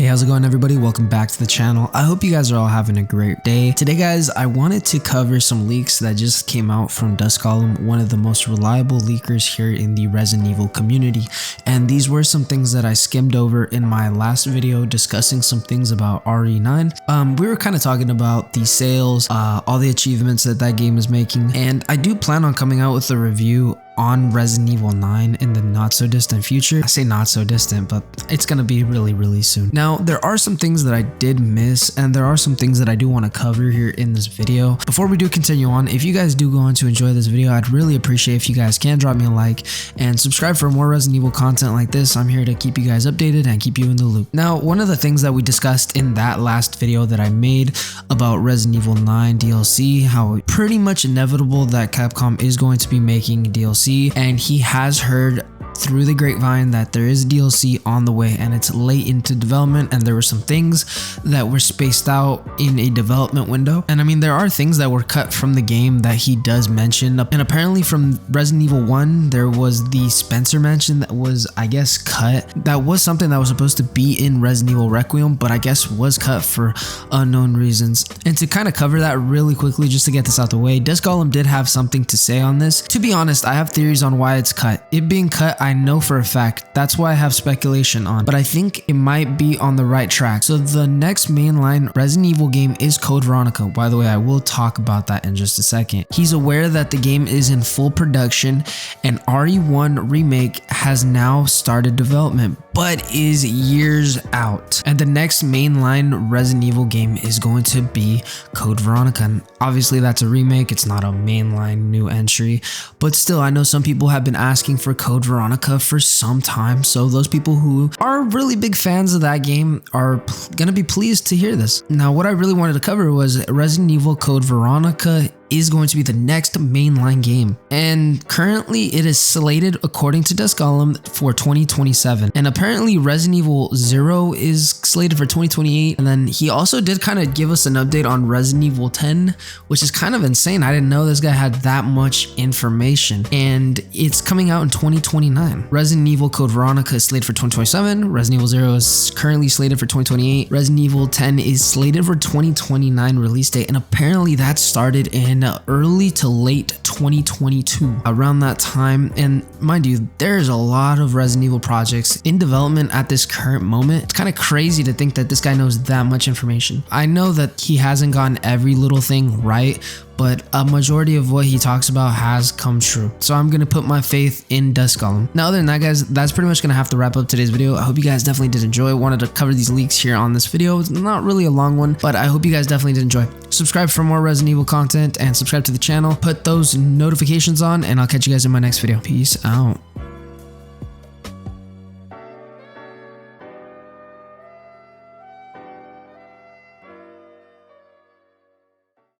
how's it going everybody? Welcome back to the channel. I hope you guys are all having a great day. Today guys, I wanted to cover some leaks that just came out from Dust Golem, one of the most reliable leakers here in the Resident Evil community. And these were some things that I skimmed over in my last video discussing some things about RE9. We were kind of talking about the sales, all the achievements that game is making, and I do plan on coming out with a review on Resident Evil 9 in the not so distant future. I say not so distant, but it's gonna be really soon. Now, there are some things that I did miss, and there are some things that I do want to cover here in this video. Before we do continue on, if you guys do go on to enjoy this video, I'd really appreciate if you guys can drop me a like and subscribe for more Resident Evil content like this. I'm here to keep you guys updated and keep you in the loop. Now, one of the things that we discussed in that last video that I made about Resident Evil 9 DLC, how pretty much inevitable that Capcom is going to be making DLC, and he has heard through the grapevine that there is DLC on the way and it's late into development, and there were some things that were spaced out in a development window. And I mean, there are things that were cut from the game that he does mention, and apparently from Resident Evil 1 there was the Spencer mansion that was, I guess, cut. That was something that was supposed to be in Resident Evil Requiem, but I guess was cut for unknown reasons. And to kind of cover that really quickly, just to get this out the way, Dust Golem did have something to say on this. To be honest, I have theories on why it's cut. It being cut, I know for a fact, that's why I have speculation on, but I think it might be on the right track. So the next mainline Resident Evil game is Code Veronica. By the way, I will talk about that in just a second. He's aware that the game is in full production and RE1 Remake has now started development, but is years out. And the next mainline Resident Evil game is going to be Code Veronica. And obviously that's a remake, it's not a mainline new entry, but still, I know some people have been asking for Code Veronica for some time, so those people who are really big fans of that game are gonna be pleased to hear this. Now, what I really wanted to cover was Resident Evil Code Veronica is going to be the next mainline game, and currently it is slated, according to Dust Golem, for 2027, and apparently Resident Evil 0 is slated for 2028. And then he also did kind of give us an update on Resident Evil 10, which is kind of insane. I didn't know this guy had that much information, and it's coming out in 2029. Resident Evil Code Veronica is slated for 2027. Resident Evil 0 is currently slated for 2028. Resident Evil 10 is slated for 2029 release date, and apparently that started in early to late 2022, around that time. And mind you, there's a lot of Resident Evil projects in development at this current moment. It's kind of crazy to think that this guy knows that much information. I know that he hasn't gotten every little thing right, but a majority of what he talks about has come true. So I'm gonna put my faith in Dust Golem. Now, other than that, guys, that's pretty much gonna have to wrap up today's video. I hope you guys definitely did enjoy. Wanted to cover these leaks here on this video. It's not really a long one, but I hope you guys definitely did enjoy. Subscribe for more Resident Evil content and subscribe to the channel. Put those notifications on, and I'll catch you guys in my next video. Peace out.